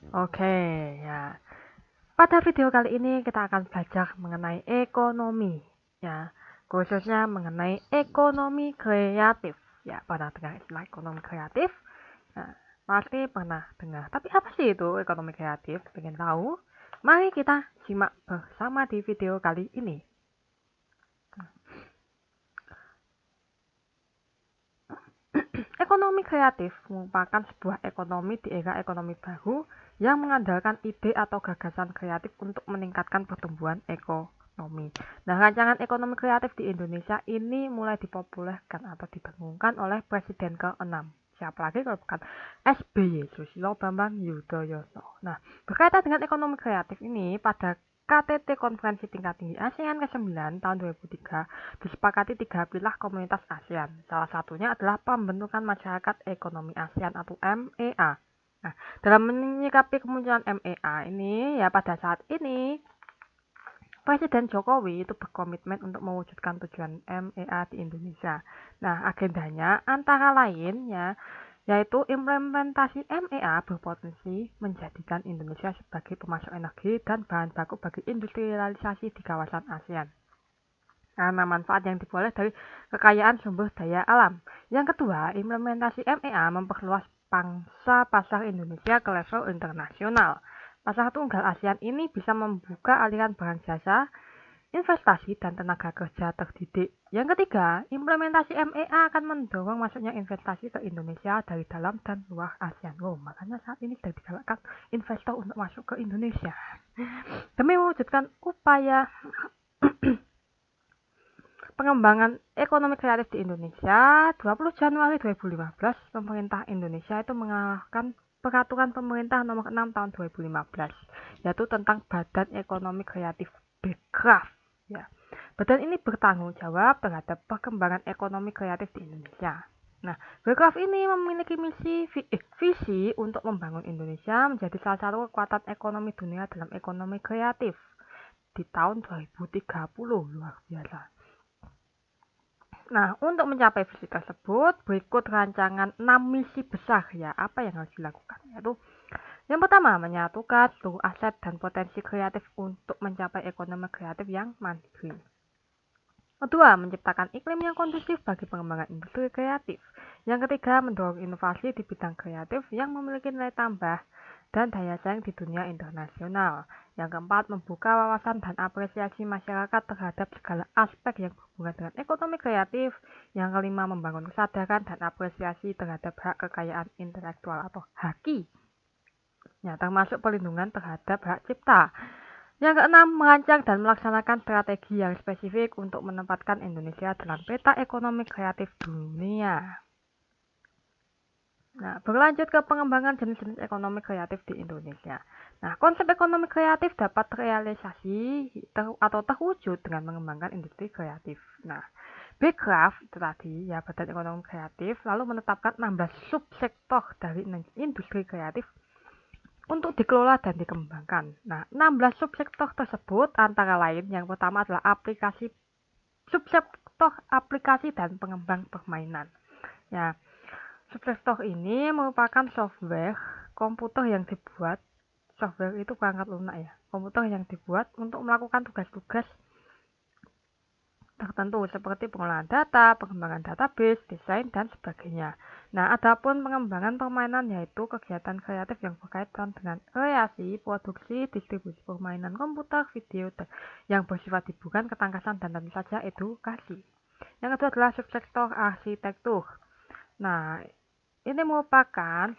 Oke, ya. Pada video kali ini kita akan belajar mengenai ekonomi, ya. Khususnya mengenai ekonomi kreatif. Ya, pernah dengar istilah ekonomi kreatif? Nah, pasti pernah dengar. Tapi apa sih itu ekonomi kreatif? Pengen tahu? Mari kita simak bersama di video kali ini. Ekonomi kreatif merupakan sebuah ekonomi di era ekonomi baru yang mengandalkan ide atau gagasan kreatif untuk meningkatkan pertumbuhan ekonomi. Nah, rancangan ekonomi kreatif di Indonesia ini mulai dipopulerkan atau dibangunkan oleh Presiden ke-6. Siapa lagi kalau bukan SBY, Susilo Bambang Yudhoyono. Nah, berkaitan dengan ekonomi kreatif ini, pada KTT Konferensi Tingkat Tinggi ASEAN ke-9 tahun 2003 disepakati 3 pilar komunitas ASEAN. Salah satunya adalah pembentukan masyarakat ekonomi ASEAN atau MEA. Nah, dalam menyikapi kemunculan MEA ini, ya pada saat ini Presiden Jokowi itu berkomitmen untuk mewujudkan tujuan MEA di Indonesia. Nah, agendanya antara lain ya yaitu implementasi MEA berpotensi menjadikan Indonesia sebagai pemasok energi dan bahan baku bagi industrialisasi di kawasan ASEAN karena manfaat yang diperoleh dari kekayaan sumber daya alam. Yang kedua, implementasi MEA memperluas pangsa pasar Indonesia ke level internasional. Pasar tunggal ASEAN ini bisa membuka aliran barang jasa, investasi, dan tenaga kerja terdidik. Yang ketiga, implementasi MEA akan mendorong masuknya investasi ke Indonesia dari dalam dan luar ASEAN. Oh, makanya saat ini sedang digalakkan investor untuk masuk ke Indonesia. Demi mewujudkan upaya pengembangan ekonomi kreatif di Indonesia, 20 Januari 2015, pemerintah Indonesia itu mengeluarkan Peraturan Pemerintah Nomor 6 Tahun 2015, yaitu tentang Badan Ekonomi Kreatif BEKRAF. Ya. Badan ini bertanggung jawab terhadap perkembangan ekonomi kreatif di Indonesia. Nah, BEKRAF ini memiliki visi untuk membangun Indonesia menjadi salah satu kekuatan ekonomi dunia dalam ekonomi kreatif di tahun 2030. Luar biasa. Nah, untuk mencapai visi tersebut, berikut rancangan 6 misi besar ya, apa yang harus dilakukan? Yaitu yang pertama, menyatukan seluruh aset dan potensi kreatif untuk mencapai ekonomi kreatif yang mandiri. Kedua, menciptakan iklim yang kondusif bagi pengembangan industri kreatif. Yang ketiga, mendorong inovasi di bidang kreatif yang memiliki nilai tambah dan daya saing di dunia internasional. Yang keempat, membuka wawasan dan apresiasi masyarakat terhadap segala aspek yang berhubungan dengan ekonomi kreatif. Yang kelima, membangun kesadaran dan apresiasi terhadap hak kekayaan intelektual atau HAKI, ya, termasuk perlindungan terhadap hak cipta. Yang keenam, merancang dan melaksanakan strategi yang spesifik untuk menempatkan Indonesia dalam peta ekonomi kreatif dunia. Nah, berlanjut ke pengembangan jenis-jenis ekonomi kreatif di Indonesia. Nah, konsep ekonomi kreatif dapat terrealisasi atau terwujud dengan mengembangkan industri kreatif. Nah, BEKRAF itu tadi ya Badan Ekonomi Kreatif lalu menetapkan 16 subsektor dari industri kreatif untuk dikelola dan dikembangkan. Nah, 16 subsektor tersebut antara lain yang pertama adalah subsektor aplikasi dan pengembang permainan. Ya, subsektor ini merupakan software komputer yang dibuat. Software itu perangkat lunak ya. Komputer yang dibuat untuk melakukan tugas-tugas tertentu seperti pengolahan data, pengembangan database, desain, dan sebagainya. Nah, adapun pengembangan permainan yaitu kegiatan kreatif yang berkaitan dengan kreasi, produksi, distribusi permainan komputer, video, yang bersifat hiburan, ketangkasan, dan tentu saja edukasi. Yang kedua adalah subsektor arsitektur. Nah,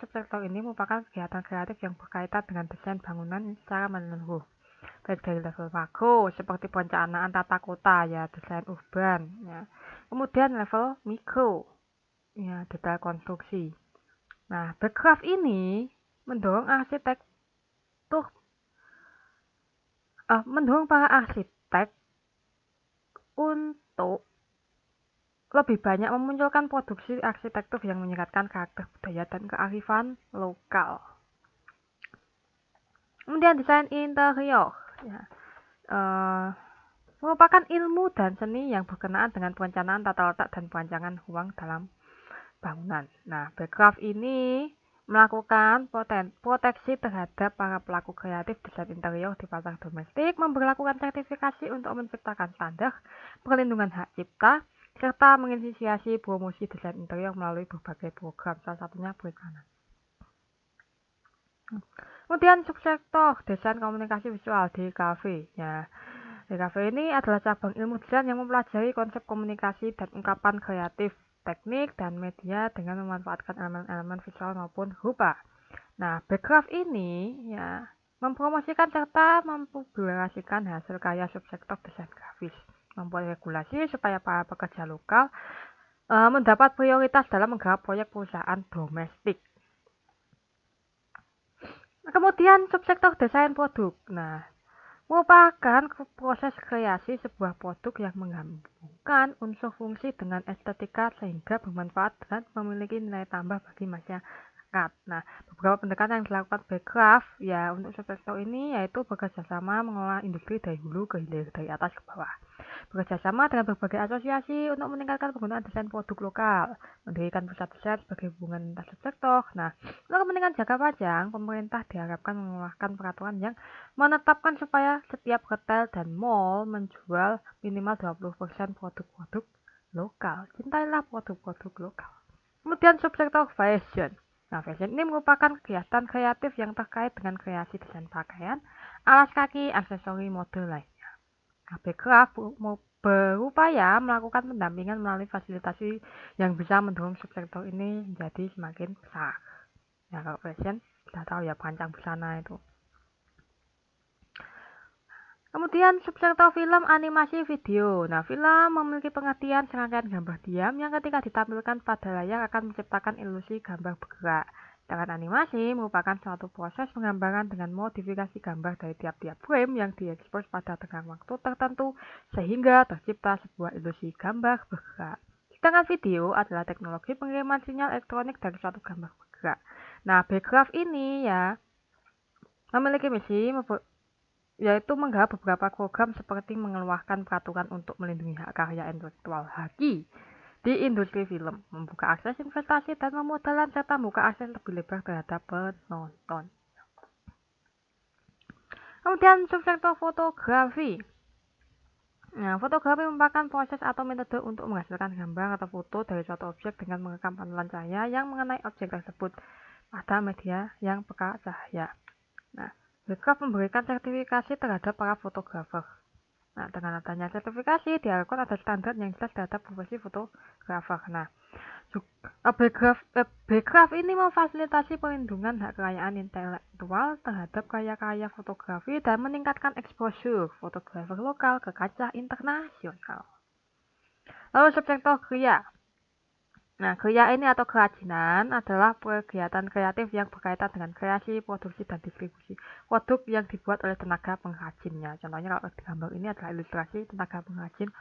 subsektor ini merupakan kegiatan kreatif yang berkaitan dengan desain bangunan secara menyeluruh baik dari level makro seperti perencanaan tata kota ya desain urban ya kemudian level mikro ya detail konstruksi. Nah, BEKRAF ini mendorong mendorong para arsitek untuk lebih banyak memunculkan produksi arsitektur yang menyeratkan karakter budaya dan kearifan lokal. Kemudian desain interior ya. Merupakan ilmu dan seni yang berkenaan dengan perencanaan tata letak dan perancangan ruang dalam bangunan. Nah, BEKRAF ini melakukan proteksi terhadap para pelaku kreatif desain interior di pasar domestik, memberlakukan sertifikasi untuk menciptakan standar perlindungan hak cipta, serta menginisiasi promosi desain interior melalui berbagai program, salah satunya periklanan. Kemudian subsektor desain komunikasi visual DKV. Ya, DKV ini adalah cabang ilmu desain yang mempelajari konsep komunikasi dan ungkapan kreatif, teknik, dan media dengan memanfaatkan elemen-elemen visual maupun rupa. Nah, backcraft ini ya mempromosikan serta mempublikasikan hasil karya subsektor desain grafis, membuat regulasi supaya para pekerja lokal mendapat prioritas dalam menggarap proyek perusahaan domestik. Kemudian subsektor desain produk. Nah, merupakan proses kreasi sebuah produk yang menggabungkan unsur fungsi dengan estetika sehingga bermanfaat dan memiliki nilai tambah bagi masyarakat. Nah, beberapa pendekatan yang dilakukan Backcraft ya untuk subsektor ini yaitu bekerja sama mengelola industri dari hulu ke hilir, dari atas ke bawah. Bekerja sama dengan berbagai asosiasi untuk meningkatkan penggunaan desain produk lokal, mendirikan pusat desain sebagai hubungan lintas subsektor. Nah, untuk kepentingan jangka panjang, pemerintah diharapkan mengeluarkan peraturan yang menetapkan supaya setiap retail dan mall menjual minimal 20% produk-produk lokal. Cintailah produk-produk lokal. Kemudian subsektor fashion. Nah, fashion ini merupakan kegiatan kreatif yang terkait dengan kreasi desain pakaian, alas kaki, aksesori, mode lainnya. Backcraft berupaya melakukan pendampingan melalui fasilitasi yang bisa mendorong subsektor ini menjadi semakin besar. Ya, kalau fashion kita tahu ya perancang busana itu. Kemudian subsektor film, animasi, video. Nah, film memiliki pengertian serangkaian gambar diam yang ketika ditampilkan pada layar akan menciptakan ilusi gambar bergerak. Sedangkan animasi merupakan suatu proses penggambaran dengan modifikasi gambar dari tiap-tiap frame yang diekspos pada tengah waktu tertentu sehingga tercipta sebuah ilusi gambar bergerak. Sedangkan video adalah teknologi pengiriman sinyal elektronik dari suatu gambar bergerak. Nah, Backcraft ini ya memiliki misi yaitu menggarap beberapa program seperti mengeluarkan peraturan untuk melindungi hak karya intelektual HAKI di industri film, membuka akses investasi dan pemodalan, serta membuka akses lebih lebar terhadap penonton. Kemudian subsektor fotografi. Nah, fotografi merupakan proses atau metode untuk menghasilkan gambar atau foto dari suatu objek dengan merekam pantulan cahaya yang mengenai objek tersebut pada media yang peka cahaya. Nah, Backcraft memberikan sertifikasi terhadap para fotografer. Nah, dengan adanya sertifikasi, diharapkan ada standar yang jelas terhadap profesi fotografer. Nah, Backcraft ini memfasilitasi perlindungan hak kekayaan intelektual terhadap karya-karya fotografi dan meningkatkan eksposur fotografer lokal ke kancah internasional. Lalu subsektor kriya. Nah, kriya ini atau kerajinan adalah kegiatan kreatif yang berkaitan dengan kreasi, produksi, dan distribusi produk yang dibuat oleh tenaga pengrajinnya. Contohnya kalau di gambar ini adalah ilustrasi tenaga pengrajin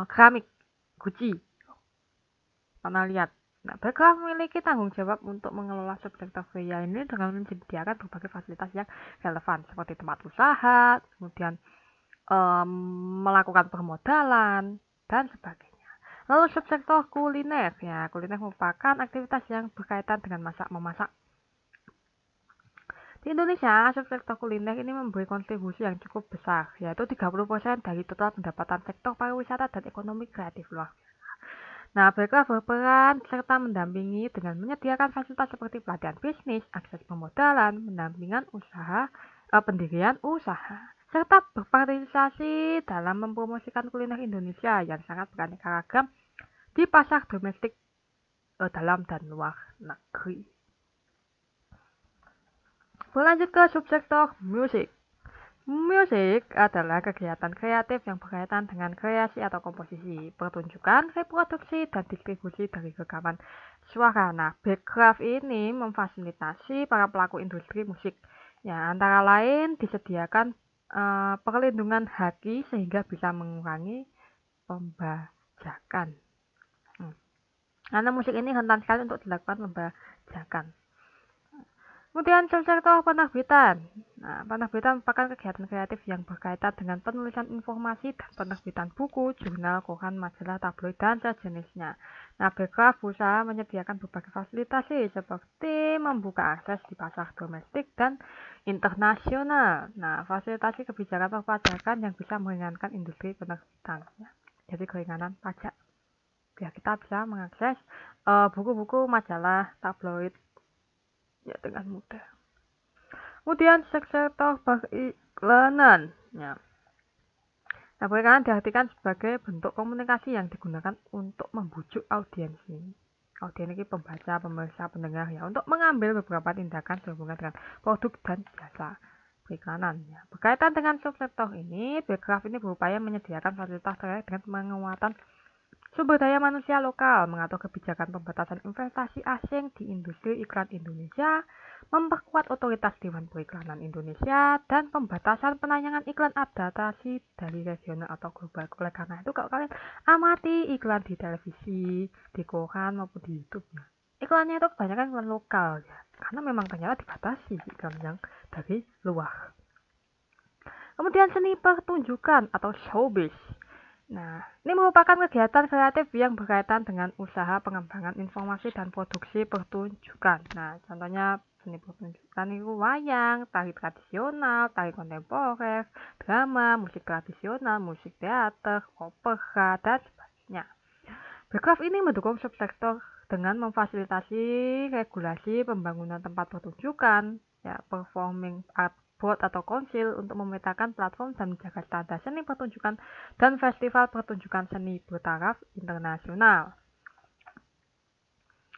keramik guci. Pernah lihat? Nah, Backcraft memiliki tanggung jawab untuk mengelola subsektor kriya ini dengan menyediakan berbagai fasilitas yang relevan seperti tempat usaha, kemudian melakukan permodalan, dan sebagainya. Lalu subsektor kuliner. Ya, kuliner merupakan aktivitas yang berkaitan dengan masak-memasak. Di Indonesia, subsektor kuliner ini memberi kontribusi yang cukup besar, yaitu 30% dari total pendapatan sektor pariwisata dan ekonomi kreatif luar biasa. Nah, Backcraft berperan serta mendampingi dengan menyediakan fasilitas seperti pelatihan bisnis, akses pemodalan, pendampingan usaha, pendirian usaha, serta berpartisipasi dalam mempromosikan kuliner Indonesia yang sangat beraneka ragam di pasar domestik dalam dan luar negeri. Berlanjut ke subsektor musik. Musik adalah kegiatan kreatif yang berkaitan dengan kreasi atau komposisi, pertunjukan, reproduksi, dan distribusi dari rekaman suara. Nah, Backcraft ini memfasilitasi para pelaku industri musik. Ya, antara lain disediakan perlindungan HAKI sehingga bisa mengurangi pembajakan. Karena musik ini rentan sekali untuk dilakukan pembajakan. Kemudian subsektor penerbitan. Nah, penerbitan merupakan kegiatan kreatif yang berkaitan dengan penulisan informasi dan penerbitan buku, jurnal, koran, majalah, tabloid, dan sejenisnya. Nah, Bekraf berusaha menyediakan berbagai fasilitasi seperti membuka akses di pasar domestik dan internasional. Nah, fasilitasi kebijakan perpajakan yang bisa meringankan industri penerbitan. Ya. Jadi keringanan pajak. Biar kita bisa mengakses buku-buku, majalah, tabloid, ya dengan mudah. Kemudian sektor periklanan. Ya. Nah, periklanan diartikan sebagai bentuk komunikasi yang digunakan untuk membujuk audiens ini. Audiens ini pembaca, pemirsa, pendengar ya, untuk mengambil beberapa tindakan sehubungan dengan produk dan jasa periklanan. Ya. Berkaitan dengan subsektor ini, Bekraf ini berupaya menyediakan fasilitas terkait dengan penguatan sumber daya manusia lokal, mengatur kebijakan pembatasan investasi asing di industri iklan Indonesia, memperkuat otoritas Dewan Periklanan Indonesia, dan pembatasan penayangan iklan adaptasi dari regional atau global. Oleh karena itu, kalau kalian amati iklan di televisi, di koran maupun di YouTube, ya, iklannya itu kebanyakan iklan lokal, ya, karena memang ternyata dibatasi iklan yang dari luar. Kemudian seni pertunjukan atau showbiz. Nah, ini merupakan kegiatan kreatif yang berkaitan dengan usaha pengembangan informasi dan produksi pertunjukan. Nah, contohnya seni pertunjukan itu wayang, tari tradisional, tari kontemporer, drama, musik tradisional, musik teater, opera, dan sebagainya. Bekraf ini mendukung subsektor dengan memfasilitasi regulasi pembangunan tempat pertunjukan, ya, performing art board atau konsil untuk memetakan platform dan menjaga standar seni pertunjukan dan festival pertunjukan seni bertaraf internasional.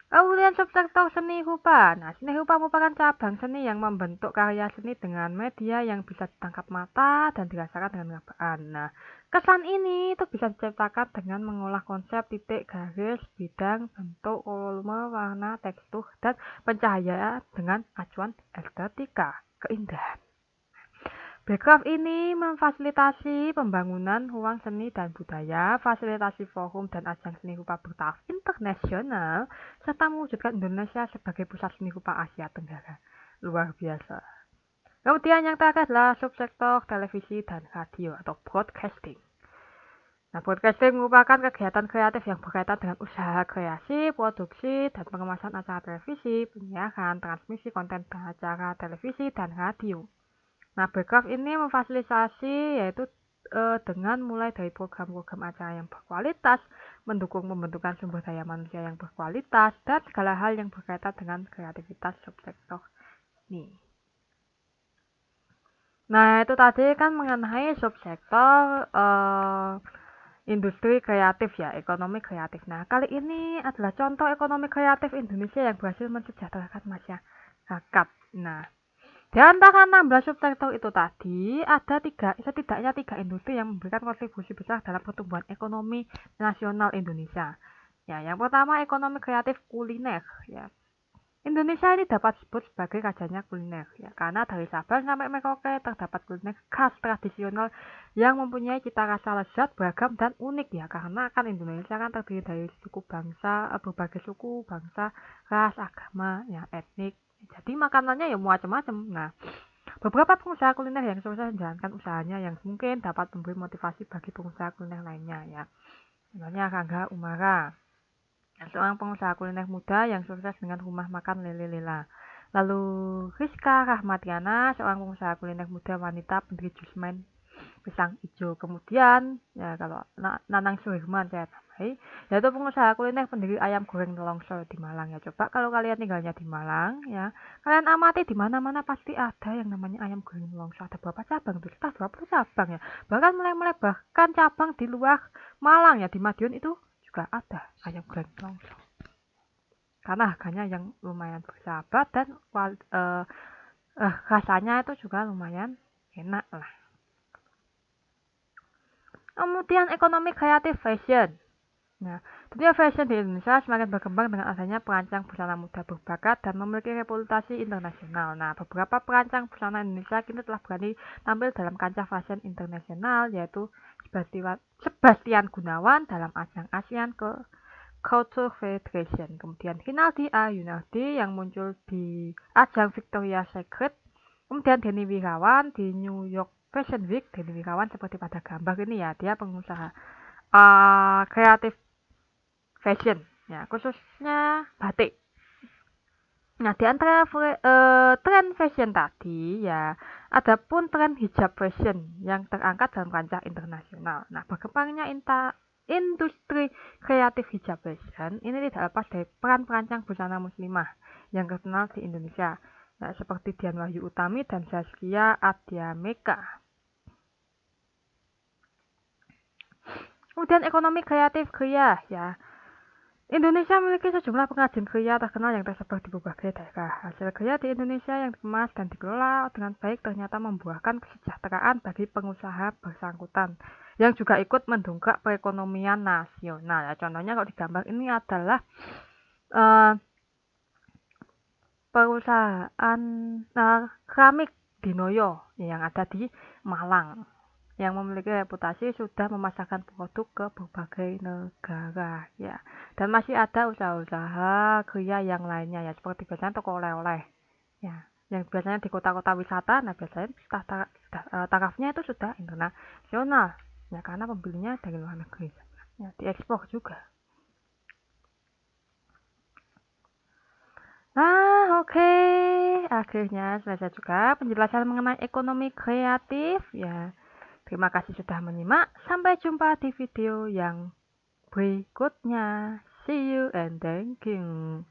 Kemudian subsektor seni rupa. Nah, seni rupa merupakan cabang seni yang membentuk karya seni dengan media yang bisa ditangkap mata dan dirasakan dengan perabaan. Nah, kesan ini itu bisa diciptakan dengan mengolah konsep titik, garis, bidang, bentuk, volume, warna, tekstur, dan pencahayaan dengan acuan estetika, keindahan. Bekraf ini memfasilitasi pembangunan ruang seni dan budaya, fasilitasi forum dan ajang seni rupa bertaraf internasional, serta mewujudkan Indonesia sebagai pusat seni rupa Asia Tenggara. Luar biasa. Kemudian yang terakhir adalah subsektor televisi dan radio atau broadcasting. Nah, broadcasting merupakan kegiatan kreatif yang berkaitan dengan usaha kreasi, produksi, dan pengemasan acara televisi, penyiaran, transmisi konten acara televisi, dan radio. Nah, Bekraf ini memfasilitasi yaitu dengan mulai dari program-program acara yang berkualitas, mendukung pembentukan sumber daya manusia yang berkualitas, dan segala hal yang berkaitan dengan kreativitas subsektor ini. Nah, itu tadi kan mengenai subsektor industri kreatif ya, ekonomi kreatif. Nah, kali ini adalah contoh ekonomi kreatif Indonesia yang berhasil mensejahterakan masyarakat. Nah, di antara 16 subsektor itu tadi, ada setidaknya tiga industri yang memberikan kontribusi besar dalam pertumbuhan ekonomi nasional Indonesia. Ya, yang pertama ekonomi kreatif kuliner. Ya, Indonesia ini dapat disebut sebagai rajanya kuliner. Ya, karena dari Sabang sampai Merauke terdapat kuliner khas tradisional yang mempunyai cita rasa lezat, beragam dan unik ya. Karena kan Indonesia kan terdiri dari berbagai suku, bangsa, ras, agama, ya, etnik. Jadi makanannya ya macam-macam. Nah, beberapa pengusaha kuliner yang sukses menjalankan usahanya yang mungkin dapat memberi motivasi bagi pengusaha kuliner lainnya ya. Contohnya Rangga Umara, seorang pengusaha kuliner muda yang sukses dengan rumah makan Lele Lela. Lalu Rizka Rahmatiana, seorang pengusaha kuliner muda wanita pendiri Jusmen pisang hijau. Kemudian ya kalau Nanang Suherman saya tambahi, yaitu pengusaha kuliner pendiri ayam goreng Nelongso di Malang ya. Coba kalau kalian tinggalnya di Malang ya, kalian amati di mana-mana pasti ada yang namanya ayam goreng Nelongso. Ada berapa cabang tuh? Sekitar 20 cabang ya. Bahkan mulai bahkan cabang di luar Malang ya, di Madiun itu juga ada ayam goreng Nelongso. Karena harganya yang lumayan bersahabat dan rasanya itu juga lumayan enak lah. Kemudian ekonomi kreatif fashion. Nah, dunia fashion di Indonesia semakin berkembang dengan adanya perancang busana muda berbakat dan memiliki reputasi internasional. Nah, beberapa perancang busana Indonesia kini telah berani tampil dalam kancah fashion internasional, yaitu Sebastian Gunawan dalam ajang ASEAN ke Couture Federation. Kemudian Rinaldi A. Yunardi yang muncul di ajang Victoria's Secret. Kemudian Denny Wirawan di New York Fashion Week. Denny Wirawan seperti pada gambar ini ya, dia pengusaha kreatif fashion, ya khususnya batik. Nah, di antara tren fashion tadi ya, ada pun tren hijab fashion yang terangkat dalam kancah internasional. Nah, berkembangnya industri kreatif hijab fashion ini tidak lepas dari peran perancang busana muslimah yang terkenal di Indonesia. Nah, seperti Dian Wahyu Utami dan Zaskia Adyameka. Kemudian ekonomi kreatif kria ya. Indonesia memiliki sejumlah pengrajin kria terkenal yang tersebar di berbagai daerah. Hasil kria di Indonesia yang dikemas dan dikelola dengan baik ternyata membuahkan kesejahteraan bagi pengusaha bersangkutan yang juga ikut mendongkrak perekonomian nasional. Ya, contohnya kalau di gambar ini adalah perusahaan keramik Dinoyo yang ada di Malang, yang memiliki reputasi sudah memasarkan produk ke berbagai negara ya. Dan masih ada usaha-usaha kria yang lainnya ya, seperti biasanya toko oleh-oleh ya, yang biasanya di kota-kota wisata. Nah, biasanya tarafnya itu sudah internasional ya, karena pembelinya dari luar negeri ya, diekspor juga. Nah, oke. Akhirnya selesai juga penjelasan mengenai ekonomi kreatif ya. Terima kasih sudah menyimak. Sampai jumpa di video yang berikutnya. See you and thank you.